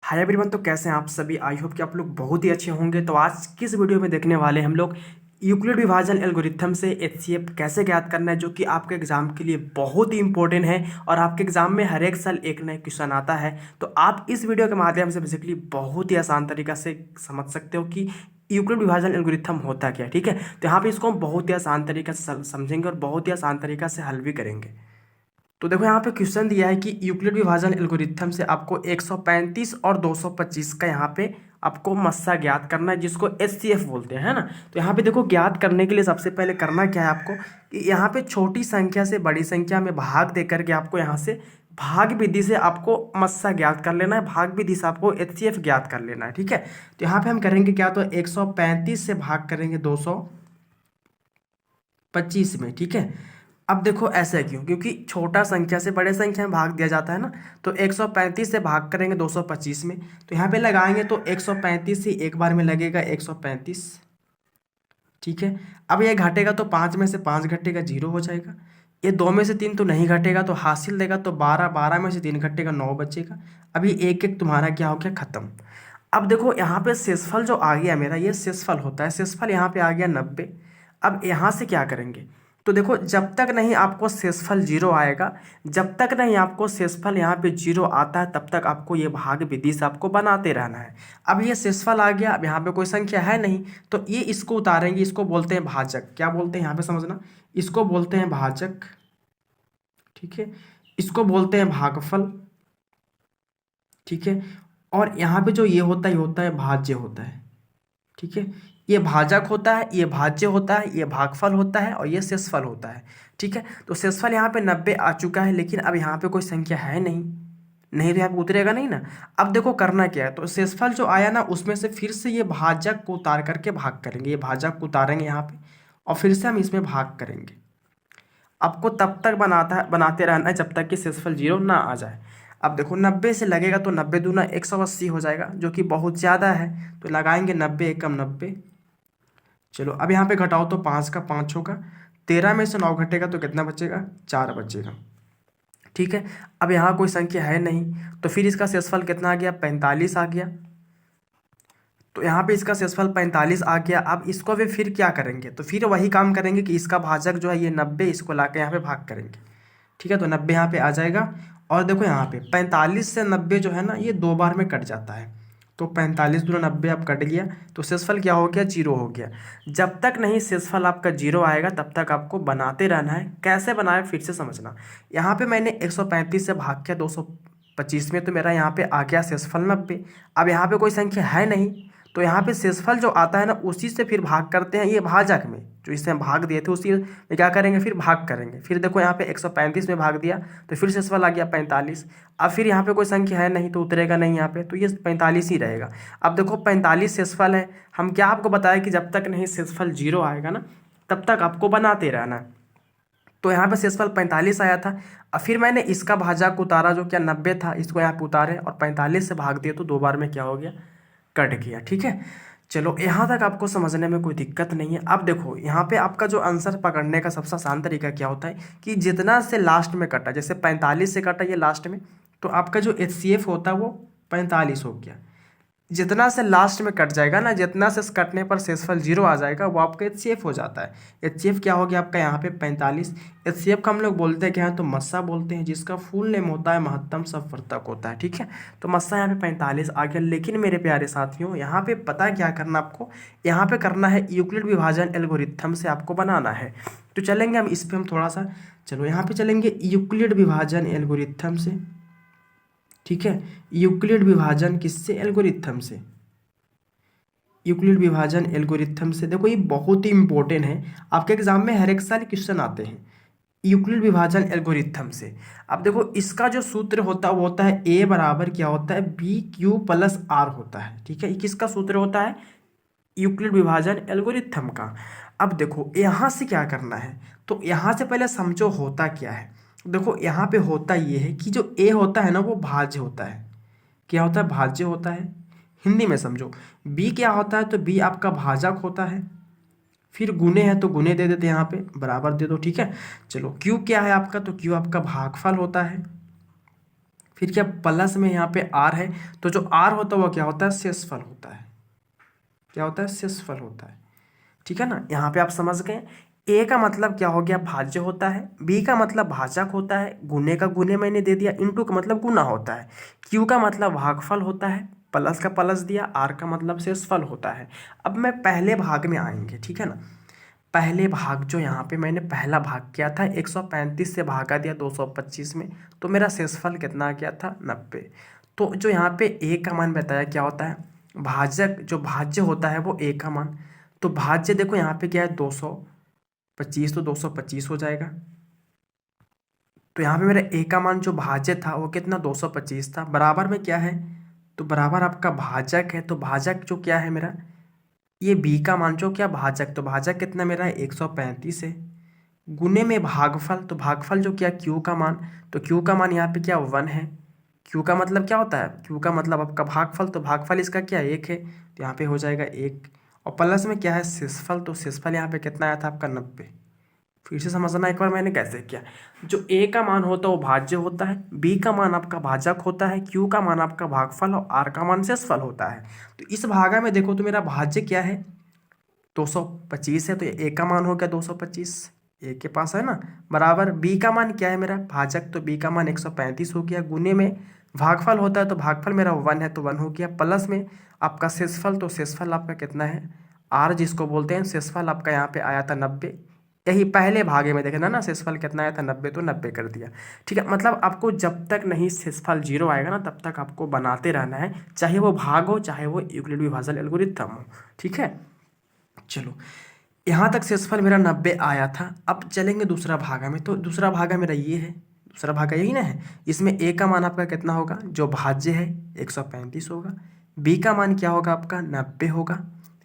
Hi everyone. तो कैसे हैं आप सभी? आई होप कि आप लोग बहुत ही अच्छे होंगे। तो आज किस वीडियो में देखने वाले हम लोग यूक्लिड विभाजन एल्गोरिथम से एचसीएफ कैसे ज्ञात करना है, जो कि आपके एग्जाम के लिए बहुत ही इंपॉर्टेंट है और आपके एग्जाम में हर एक साल एक नया क्वेश्चन आता है। तो आप इस वीडियो के माध्यम से बेसिकली बहुत ही आसान तरीका से समझ सकते हो कि यूक्लिड विभाजन एल्गोरिथम होता क्या है। ठीक है, तो यहाँ पे इसको हम बहुत ही आसान तरीका से समझेंगे और बहुत ही आसान तरीका से हल भी करेंगे। तो देखो यहाँ पे क्वेश्चन दिया है कि यूक्लिड विभाजन एल्गोरिथम से आपको 135 और 225 का यहाँ पे आपको मस्सा ज्ञात करना है, जिसको एचसीएफ बोलते हैं, है ना। तो यहाँ पे देखो, ज्ञात करने के लिए सबसे पहले करना क्या है आपको कि यहाँ पे छोटी संख्या से बड़ी संख्या में भाग दे करके आपको यहाँ से भाग विधि से आपको मस्सा ज्ञात कर लेना है। भाग विधि से आपको एचसीएफ ज्ञात कर लेना है। ठीक है, तो यहाँ पे हम करेंगे क्या, तो 135 से भाग करेंगे 225 में। ठीक है, अब देखो ऐसा क्यों, क्योंकि छोटा संख्या से बड़े संख्या में भाग दिया जाता है ना। तो 135 से भाग करेंगे 225 में, तो यहाँ पे लगाएंगे तो 135 से एक बार में लगेगा 135। ठीक है, अब ये घटेगा तो 5 में से 5 घटेगा 0 हो जाएगा। ये 2 में से 3 तो नहीं घटेगा तो हासिल देगा, तो 12, 12 में से 3 घटेगा 9 बचेगा। अभी एक एक तुम्हारा क्या हो गया, खत्म। अब देखो यहाँ पे शेषफल जो आ गया मेरा, ये शेषफल होता है। शेषफल यहाँ पे आ गया 90। अब यहाँ से क्या करेंगे, तो देखो जब तक नहीं आपको शेषफल 0 आएगा, जब तक नहीं आपको शेषफल यहाँ पे 0 आता है, तब तक आपको ये भाग विधि से आपको बनाते रहना है। अब ये शेषफल आ गया, अब यहाँ पे कोई संख्या है नहीं, तो ये इसको उतारेंगे। इसको बोलते हैं भाजक। क्या बोलते हैं यहाँ पे समझना, इसको बोलते हैं भाजक। ठीक है, इसको बोलते हैं भागफल। ठीक है, और यहाँ पे जो ये होता है, ये होता है भाज्य होता है। ठीक है, ये भाजक होता है, ये भाज्य होता है, ये भागफल होता है और ये शेषफल होता है। ठीक है, तो शेषफल यहाँ पे 90 आ चुका है, लेकिन अब यहाँ पे कोई संख्या है नहीं, नहीं तो यहाँ पे उतरेगा नहीं ना। अब देखो करना क्या है, तो शेषफल जो आया ना, उसमें से फिर से ये भाजक को उतार करके भाग करेंगे। ये भाजक को उतारेंगे यहाँ पे और फिर से हम इसमें भाग करेंगे। आपको तब तक बनाते रहना है जब तक कि शेषफल 0 ना आ जाए। अब देखो 90 से लगेगा तो 90 दूना 180 हो जाएगा, जो कि बहुत ज़्यादा है। तो लगाएंगे 90 एकम 90। चलो अब यहाँ पे घटाओ तो 5 का 5 होगा, 13 में से 9 घटेगा तो कितना बचेगा, 4 बचेगा। ठीक है, अब यहाँ कोई संख्या है नहीं, तो फिर इसका शेषफल कितना आ गया, 45 आ गया। तो यहाँ पे इसका शेषफल 45 आ गया। अब इसको भी फिर क्या करेंगे, तो फिर वही काम करेंगे कि इसका भाजक जो है ये 90, इसको ला के यहाँ पे भाग करेंगे। ठीक है, तो 90 यहाँ पे आ जाएगा। और देखो यहाँ पे 45 से 90 जो है ना, ये 2 बार में कट जाता है। तो 45 दूना 90 अब कट गया, तो शेषफल क्या हो गया, 0 हो गया। जब तक नहीं शेषफल आपका 0 आएगा, तब तक आपको बनाते रहना है। कैसे बनाए फिर से समझना। यहाँ पे मैंने 135 से भाग किया 225 में, तो मेरा यहाँ पे आ गया शेषफल 90। अब यहाँ पे कोई संख्या है नहीं, तो यहाँ पे शेषफल जो आता है ना, उसी से फिर भाग करते हैं। ये भाजक में जो इससे हम भाग दिए थे, उसी में क्या करेंगे, फिर भाग करेंगे। फिर देखो यहाँ पे 135 में भाग दिया तो फिर शेषफल आ गया 45। अब फिर यहाँ पे कोई संख्या है नहीं तो उतरेगा नहीं यहाँ पे, तो ये 45 ही रहेगा। अब देखो 45 शेषफल है। हम क्या आपको बताया कि जब तक नहीं शेषफल 0 आएगा ना, तब तक आपको बनाते रहना है। तो यहाँ पे शेषफल 45 आया था। अब फिर मैंने इसका भाजक उतारा, जो क्या 90 था, इसको यहाँ पे उतारे और 45 से भाग दिया, तो 2 बार में क्या हो गया, कट गया। ठीक है, चलो यहाँ तक आपको समझने में कोई दिक्कत नहीं है। अब देखो यहाँ पे आपका जो आंसर पकड़ने का सबसे आसान तरीका क्या होता है कि जितना से लास्ट में कटा, जैसे 45 से कटा ये लास्ट में, तो आपका जो एचसीएफ होता है वो 45 हो गया। जितना से लास्ट में कट जाएगा ना, जितना से कटने पर शेषफल 0 आ जाएगा, वो आपका एचसीएफ हो जाता है। एचसीएफ क्या हो गया आपका यहाँ पे 45। एचसीएफ का हम लोग बोलते हैं क्या है, तो मस्सा बोलते हैं, जिसका फुल नेम होता है महत्तम अपवर्तक होता है। ठीक है, तो मस्सा यहाँ पे 45 आ गया। लेकिन मेरे प्यारे साथियों, यहाँ पे पता क्या करना आपको, यहाँ पे करना है यूक्लिड विभाजन एल्गोरिथम से आपको बनाना है। तो चलेंगे हम इस पर, हम थोड़ा सा चलो यहाँ पे चलेंगे यूक्लिड विभाजन एल्गोरिथम से। ठीक है, यूक्लिड विभाजन किससे, एल्गोरिथम से। यूक्लिड विभाजन एल्गोरिथम से देखो, ये बहुत ही इंपॉर्टेंट है, आपके एग्जाम में हर एक साल क्वेश्चन आते हैं यूक्लिड विभाजन एल्गोरिथम से। अब देखो इसका जो सूत्र होता है वो होता है ए बराबर क्या होता है, बी क्यू प्लस आर होता है। ठीक है, ये किसका सूत्र होता है, यूक्लिड विभाजन एल्गोरिथम का। अब देखो यहाँ से क्या करना है, तो यहाँ से पहले समझो होता क्या है। देखो यहाँ पे होता ये है कि जो ए होता है ना, वो भाज्य होता है। क्या होता है, भाज्य होता है। हिंदी में समझो, बी क्या होता है, तो बी आपका भाजक होता है। फिर गुने है तो गुने दे देते हैं, यहाँ पे बराबर दे दो। ठीक है, चलो क्यू क्या है आपका, तो क्यू आपका भागफल होता है। फिर क्या प्लस में यहाँ पे आर है, तो जो आर होता है वो क्या होता है, शेषफल होता है। क्या होता है, शेषफल होता है। ठीक है ना, यहाँ पे आप समझ गए। ए का मतलब क्या हो गया, भाज्य होता है। बी का मतलब भाजक होता है, गुने का गुने मैंने दे दिया। इनटू का मतलब गुना होता है। क्यू का मतलब भागफल होता है, प्लस का प्लस दिया। आर का मतलब शेषफल होता है। अब मैं पहले भाग में आएंगे, ठीक है ना। पहले भाग जो यहाँ पे मैंने पहला भाग किया था 135 से भागा दिया 225 में, तो मेरा शेषफल कितना आ गया था, 90। तो जो यहाँ पे ए का मान बताया क्या होता है, भाजक जो भाज्य होता है वो ए का मान। तो भाज्य देखो यहाँ पे क्या है, 225, तो 225 हो जाएगा। तो यहाँ पे मेरा ए का मान जो भाज्य था वो कितना, 225 था। बराबर में क्या है, तो बराबर आपका भाजक है। तो भाजक जो क्या है मेरा, ये बी का मान जो क्या भाजक, तो भाजक कितना मेरा है, 135 है। गुने में भागफल, तो भागफल जो क्या क्यू का मान, तो क्यू का मान यहाँ पे क्या 1 है। क्यू का मतलब क्या होता है, क्यू का मतलब आपका भागफल, तो भागफल इसका क्या 1 है, तो यहाँ पे हो जाएगा 1। और प्लस में क्या है, शेषफल, तो शेषफल यहाँ पे कितना आया था आपका 90। फिर से समझना एक बार मैंने कैसे किया। जो ए का मान होता है वो भाज्य होता है, बी का मान आपका भाजक होता है, क्यू का मान आपका भागफल और आर का मान शेषफल होता है। तो इस भागा में देखो तो मेरा भाज्य क्या है, 225 है, तो ए का मान हो गया 225, ए के पास है ना। बराबर बी का मान क्या है मेरा भाजक, तो बी का मान 135 हो गया। गुने में भागफल होता है, तो भागफल मेरा 1 है, तो 1 हो गया। प्लस में आपका शेषफल, तो शेषफल आपका कितना है, आर जिसको बोलते हैं, शेषफल आपका यहाँ पे आया था 90। यही पहले भागे में देखना ना, शेषफल कितना आया था 90, तो 90 कर दिया। ठीक है, मतलब आपको जब तक नहीं शेषफल 0 आएगा ना तब तक आपको बनाते रहना है, चाहे वो भाग हो चाहे वो यूक्लिड विभाजन एल्गोरिथम हो। ठीक है, चलो यहाँ तक शेषफल मेरा 90 आया था। अब चलेंगे दूसरा भागा में। तो दूसरा भागा मेरा ये है, दूसरा भागा यही ना है। इसमें ए का मान आपका कितना होगा, जो भाज्य है 135 होगा। बी का मान क्या होगा आपका 90 होगा।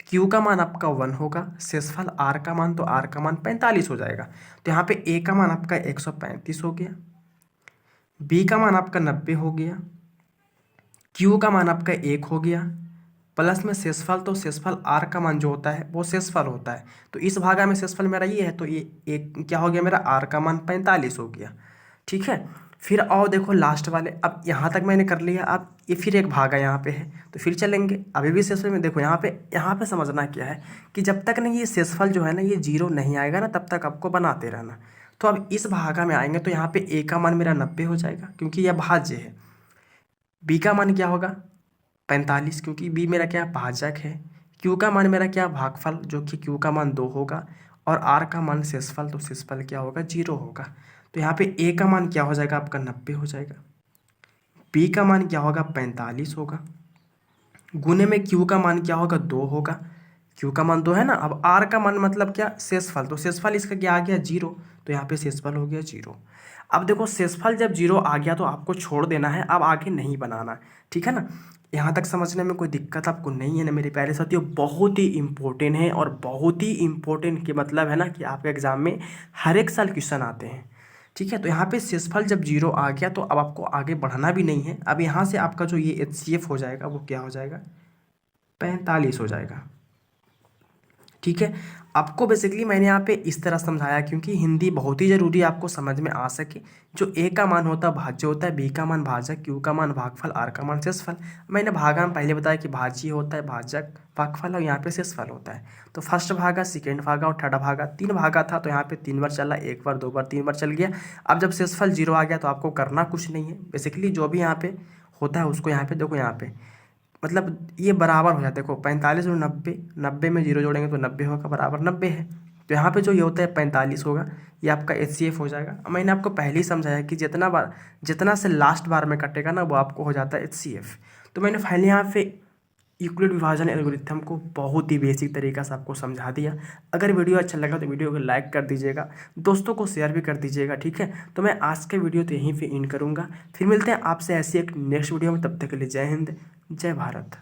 क्यू का मान आपका 1 होगा। शेषफल आर का मान, तो आर का मान 45 हो जाएगा। तो यहाँ पे ए का मान आपका 135 हो गया, बी का मान आपका 90 हो गया, क्यू का मान आपका 1 हो गया। प्लस में शेषफल, तो शेषफल आर का मान जो होता है वो शेषफल होता है। तो इस भागा में शेषफल मेरा ये है, तो ये एक क्या हो गया मेरा, आर का मान 45 हो गया। ठीक है, फिर आओ देखो लास्ट वाले। अब यहाँ तक मैंने कर लिया, अब ये फिर एक भागा यहाँ पे है, तो फिर चलेंगे। अभी भी शेषफल में देखो यहाँ पे समझना क्या है कि जब तक नहीं ये शेषफल जो है ना ये 0 नहीं आएगा ना तब तक आपको बनाते रहना। तो अब इस भागा में आएंगे तो यहाँ पे ए का मान मेरा 90 हो जाएगा क्योंकि यह भाज्य है। बी का मान क्या होगा 45, क्योंकि बी मेरा क्या भाजक है। क्यू का मान मेरा क्या भागफल, जो कि क्यू का मान 2 होगा। और आर का मान शेषफल, तो शेषफल क्या होगा 0 होगा। तो यहाँ पे ए का मान क्या हो जाएगा आपका 90 हो जाएगा। बी का मान क्या होगा 45 होगा। गुने में क्यू का मान क्या होगा 2 होगा। क्यू का मान 2 है ना। अब आर का मान मतलब क्या शेषफल, तो शेषफल इसका क्या आ गया 0, तो यहाँ पे शेषफल हो गया 0। अब देखो शेषफल जब 0 आ गया तो आपको छोड़ देना है, अब आगे नहीं बनाना। ठीक है ना, यहाँ तक समझने में कोई दिक्कत आपको नहीं है ना मेरे प्यारे साथियों। बहुत ही इंपॉर्टेंट है, और बहुत ही इंपॉर्टेंट के मतलब है ना कि आपके एग्जाम में हर एक साल क्वेश्चन आते हैं। ठीक है, तो यहाँ पे शेषफल जब 0 आ गया तो अब आपको आगे बढ़ना भी नहीं है। अब यहाँ से आपका जो ये HCF हो जाएगा वो क्या हो जाएगा 45 हो जाएगा। ठीक है, आपको बेसिकली मैंने यहाँ पे इस तरह समझाया क्योंकि हिंदी बहुत ही ज़रूरी है आपको समझ में आ सके। जो ए का मान होता है भाज्य होता है, बी का मान भाजक, क्यू का मान भागफल, आर का मान शेषफल। मैंने भागा में पहले बताया कि भाज्य होता है, भाजक, भागफल, और यहाँ पे शेषफल होता है। तो फर्स्ट भागा, सेकेंड भागा और थर्ड भागा, 3 भागा था। तो यहाँ पे 3 बार चला, 1 बार, 2 बार, 3 बार चल गया। अब जब शेषफल 0 आ गया तो आपको करना कुछ नहीं है। बेसिकली जो भी यहाँ पे होता है उसको यहाँ पे देखो, यहाँ पे मतलब ये बराबर हो जाता है। देखो 45 और 90, 90 में 0 जोड़ेंगे तो 90 होगा, बराबर 90 है। तो यहाँ पे जो ये होता है 45 होगा, ये आपका HCF हो जाएगा। मैंने आपको पहले ही समझाया कि जितना से लास्ट बार में कटेगा ना वो आपको हो जाता है HCF। तो मैंने फाइनली यहाँ पे यूक्लिड विभाजन एल्गोरिथम को बहुत ही बेसिक तरीका से आपको समझा दिया। अगर वीडियो अच्छा लगा तो वीडियो को लाइक कर दीजिएगा, दोस्तों को शेयर भी कर दीजिएगा। ठीक है, तो मैं आज के वीडियो तो यहीं पे एंड करूँगा। फिर मिलते हैं आपसे ऐसी एक नेक्स्ट वीडियो में, तब तक के लिए जय हिंद, जय भारत।